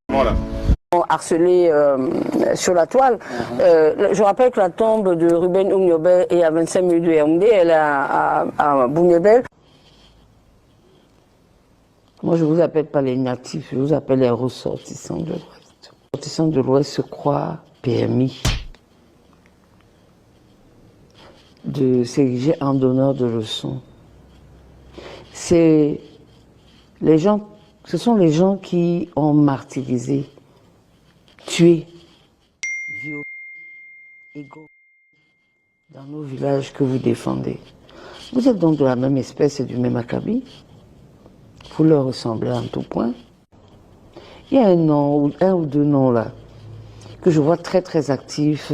Voilà. Harcelés sur la toile. Je rappelle que la tombe de Ruben Oumniobel est à 25 minutes de Yaoundé, elle est à Bouniebel. Moi, je ne vous appelle pas les natifs, je vous appelle les ressortissants de l'Ouest. Les ressortissants de l'Ouest se croient permis de s'ériger en donneur de leçons. Ce sont les gens qui ont martyrisé, tué, violé, égorgé dans nos villages que vous défendez. Vous êtes donc de la même espèce et du même acabit. Vous leur ressemblez en tout point. Il y a un ou deux noms là, que je vois très très actifs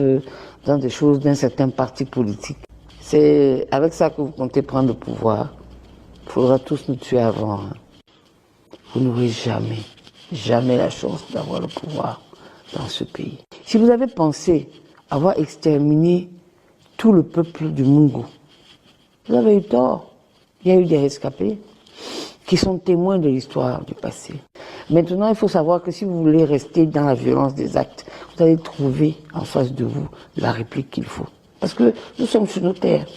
dans des choses d'un certain parti politique. C'est avec ça que vous comptez prendre le pouvoir. Il faudra tous nous tuer avant. Hein. Vous n'aurez jamais la chance d'avoir le pouvoir dans ce pays. Si vous avez pensé avoir exterminé tout le peuple du Mungo, vous avez eu tort. Il y a eu des rescapés qui sont témoins de l'histoire du passé. Maintenant, il faut savoir que si vous voulez rester dans la violence des actes, vous allez trouver en face de vous la réplique qu'il faut. Parce que nous sommes sur nos terres.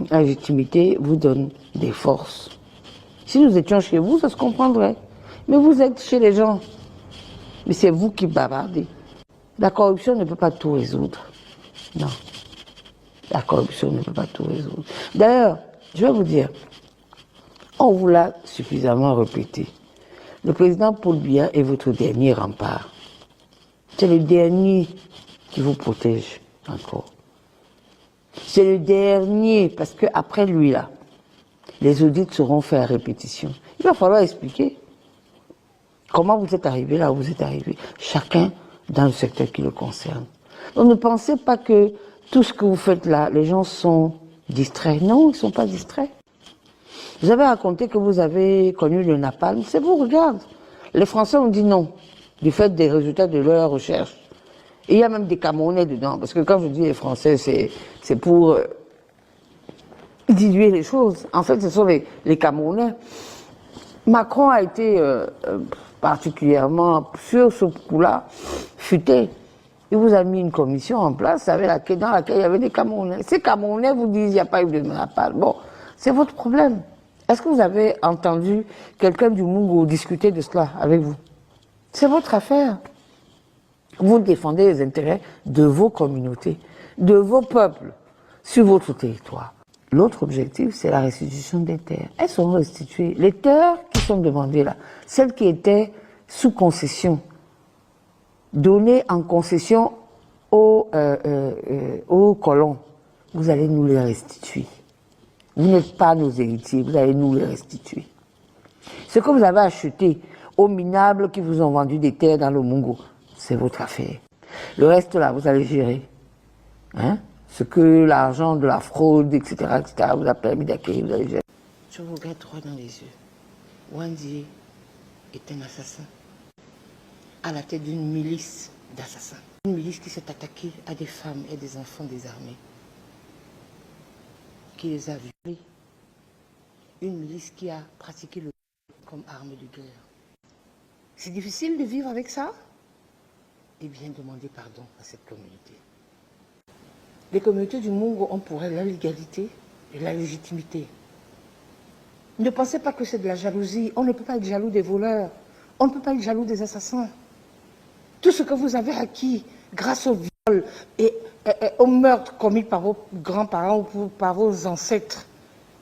La légitimité vous donne des forces. Si nous étions chez vous, ça se comprendrait. Mais vous êtes chez les gens. Mais c'est vous qui bavardez. La corruption ne peut pas tout résoudre. Non. La corruption ne peut pas tout résoudre. D'ailleurs, je vais vous dire, on vous l'a suffisamment répété. Le président Paul Biya est votre dernier rempart. C'est le dernier qui vous protège encore. C'est le dernier, parce qu'après lui, là, les audits seront faits à répétition. Il va falloir expliquer comment vous êtes arrivé là où vous êtes arrivé. Chacun dans le secteur qui le concerne. Donc ne pensez pas que tout ce que vous faites là, les gens sont distraits. Non, ils ne sont pas distraits. Vous avez raconté que vous avez connu le napalm. C'est vous, regarde. Les Français ont dit non, du fait des résultats de leurs recherches. Et il y a même des Camerounais dedans. Parce que quand je dis les Français, c'est pour diluer les choses. En fait, ce sont les Camerounais. Macron a été particulièrement, sur ce coup-là, futé. Il vous a mis une commission en place dans laquelle il y avait des Camerounais. Ces Camerounais vous disent qu'il n'y a pas eu de napalm. Bon, c'est votre problème. Est-ce que vous avez entendu quelqu'un du Mungo discuter de cela avec vous? C'est votre affaire. Vous défendez les intérêts de vos communautés, de vos peuples, sur votre territoire. L'autre objectif, c'est la restitution des terres. Elles sont restituées. Les terres qui sont demandées là, celles qui étaient sous concession, données en concession aux colons, vous allez nous les restituer. Vous n'êtes pas nos héritiers, vous allez nous les restituer. Ce que vous avez acheté aux minables qui vous ont vendu des terres dans le Mungo, c'est votre affaire. Le reste là, vous allez gérer. Hein? Ce que l'argent de la fraude, etc., vous a permis d'acquérir, vous allez gérer. Je vous regarde droit dans les yeux. Wandie est un assassin à la tête d'une milice d'assassins. Une milice qui s'est attaquée à des femmes et des enfants désarmés, qui les a violés. Une milice qui a pratiqué le comme arme de guerre. C'est difficile de vivre avec ça? Eh bien, demandez pardon à cette communauté. Les communautés du Mungo ont pour elles la légalité et la légitimité. Ne pensez pas que c'est de la jalousie. On ne peut pas être jaloux des voleurs. On ne peut pas être jaloux des assassins. Tout ce que vous avez acquis grâce au viol et au meurtre commis par vos grands-parents ou par vos ancêtres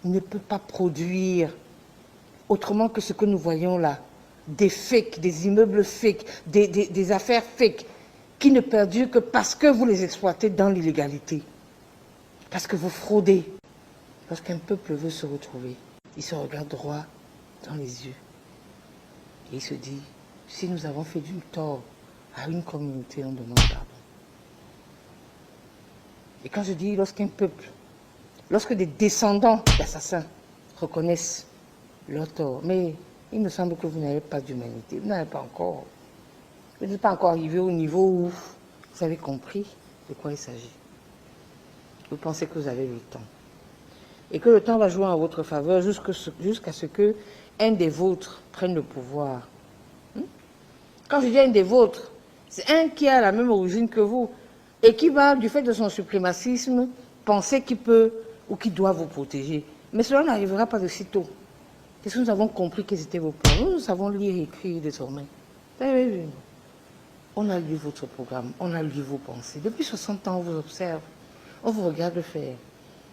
ne peut pas produire autrement que ce que nous voyons là. Des fakes, des immeubles fakes, des affaires fakes qui ne perdurent que parce que vous les exploitez dans l'illégalité. Parce que vous fraudez. Lorsqu'un peuple veut se retrouver, il se regarde droit dans les yeux. Et il se dit, si nous avons fait du tort à une communauté, on demande pardon. Et quand je dis lorsqu'un peuple, lorsque des descendants d'assassins reconnaissent leur tort, mais il me semble que vous n'avez pas d'humanité, vous n'avez pas encore, vous n'êtes pas encore arrivé au niveau où vous avez compris de quoi il s'agit. Vous pensez que vous avez le temps. Et que le temps va jouer en votre faveur jusqu'à ce que un des vôtres prenne le pouvoir. Quand je dis un des vôtres, c'est un qui a la même origine que vous et qui va, du fait de son suprémacisme, penser qu'il peut ou qu'il doit vous protéger. Mais cela n'arrivera pas de sitôt. Parce que nous avons compris qu'ils étaient vos plans. Nous savons lire et écrire désormais. On a lu votre programme, on a lu vos pensées. Depuis 60 ans, on vous observe. On vous regarde faire.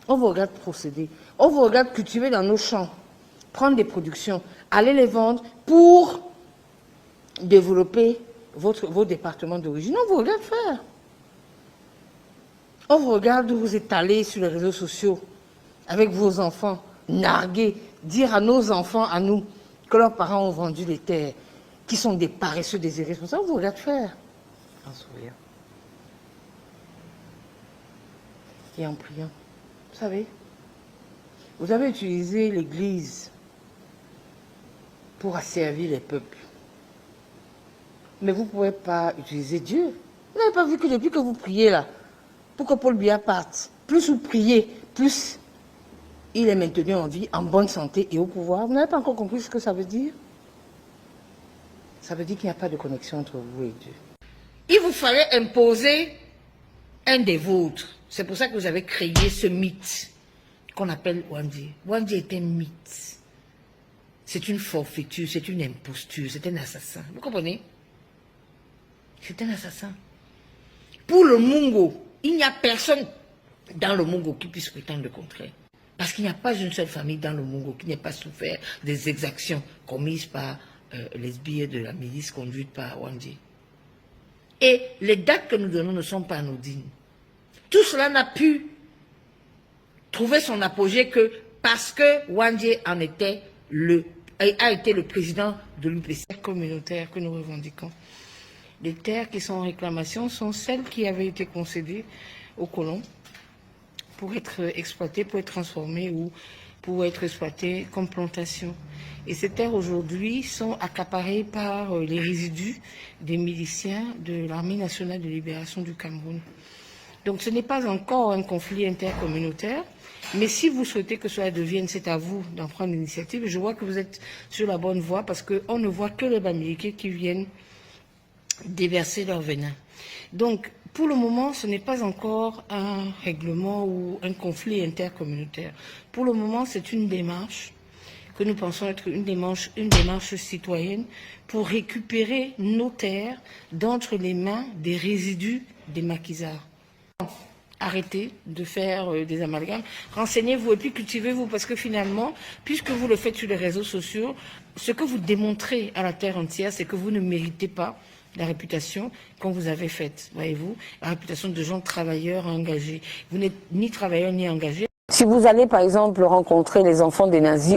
On vous regarde procéder. On vous regarde cultiver dans nos champs. Prendre des productions, aller les vendre pour développer vos départements d'origine. On vous regarde faire. On vous regarde vous étaler sur les réseaux sociaux avec vos enfants, narguer, dire à nos enfants, à nous, que leurs parents ont vendu les terres, qui sont des paresseux, des irresponsables. On vous regarde faire en souriant et en priant. Vous savez, vous avez utilisé l'Église pour asservir les peuples. Mais vous ne pouvez pas utiliser Dieu. Vous n'avez pas vu que depuis que vous priez là, pour que Paul Biya parte, plus vous priez, plus il est maintenu en vie, en bonne santé et au pouvoir. Vous n'avez pas encore compris ce que ça veut dire? Ça veut dire qu'il n'y a pas de connexion entre vous et Dieu. Il vous fallait imposer un des vôtres. C'est pour ça que vous avez créé ce mythe qu'on appelle Wandji. Wandji est un mythe. C'est une forfaiture, c'est une imposture, c'est un assassin. Vous comprenez? C'est un assassin. Pour le Mungo, il n'y a personne dans le Mungo qui puisse prétendre le contraire. Parce qu'il n'y a pas une seule famille dans le Mungo qui n'ait pas souffert des exactions commises par les sbires de la milice conduite par Wandji. Et les dates que nous donnons ne sont pas anodines. Tout cela n'a pu trouver son apogée que parce que Wandji a été le président de l'UPC communautaire que nous revendiquons. Les terres qui sont en réclamation sont celles qui avaient été concédées aux colons pour être exploitées, pour être transformées ou pour être exploitées comme plantation. Et ces terres aujourd'hui sont accaparées par les résidus des miliciens de l'Armée nationale de libération du Cameroun. Donc ce n'est pas encore un conflit intercommunautaire, mais si vous souhaitez que cela devienne, c'est à vous d'en prendre l'initiative. Je vois que vous êtes sur la bonne voie parce qu'on ne voit que les Bamileke qui viennent déverser leur venin. Donc, pour le moment, ce n'est pas encore un règlement ou un conflit intercommunautaire. Pour le moment, c'est une démarche que nous pensons être une démarche citoyenne pour récupérer nos terres d'entre les mains des résidus des maquisards. Arrêtez de faire des amalgames, renseignez-vous et puis cultivez-vous parce que finalement, puisque vous le faites sur les réseaux sociaux, ce que vous démontrez à la terre entière, c'est que vous ne méritez pas la réputation qu'on vous avait faite, voyez-vous, la réputation de gens travailleurs engagés. Vous n'êtes ni travailleurs ni engagés. Si vous allez par exemple rencontrer les enfants des nazis